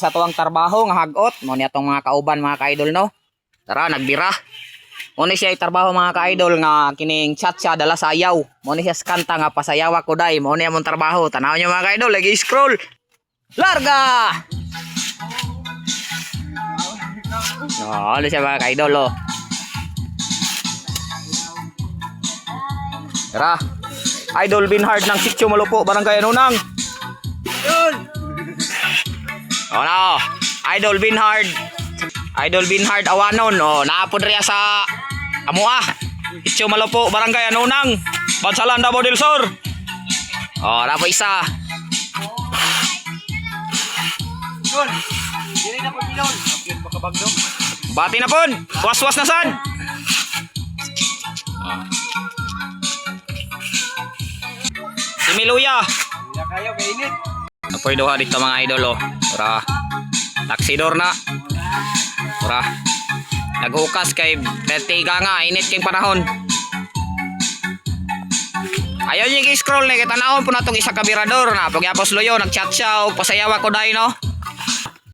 Sa tuwang trabaho nga hagot mo ni atong mga kauban mga ka-idol no. Tara nagbira. Mo ni siya trabaho mga ka-idol nga kining chat-chat dala sayaw. Mo ni siya kanta nga pasayawa ko dai. Mo ni among trabaho. Tanaw niyo mga ka-idol lagi scroll. Larga. No, ano siya mga ka-idol oh. Tara. Idol Binhard ng Sitio Malupo, Barangay Anunang. Oh no, Idol Binhard. Idol Binhard Awanon. Oh, naapod riya sa Amua. Sitio Malupo, Barangay Anunang. Bansalan Davao del Sur. Oh, napo isa. Yun. Dili na po pilon. Okay, makabagdong. Bati na pon. Was-was na sad. Si Miluya. Wala kayo kainit. Apoy duha dito mga idol oh. Ora. Taksidor na. Ora. Naghukas kay Bertiga nga init king panahon. Ayaw niyo i-scroll ni kita naon po natong isa ka birador na pagyapos loyo nagchat siya og pasayawa ko dai no.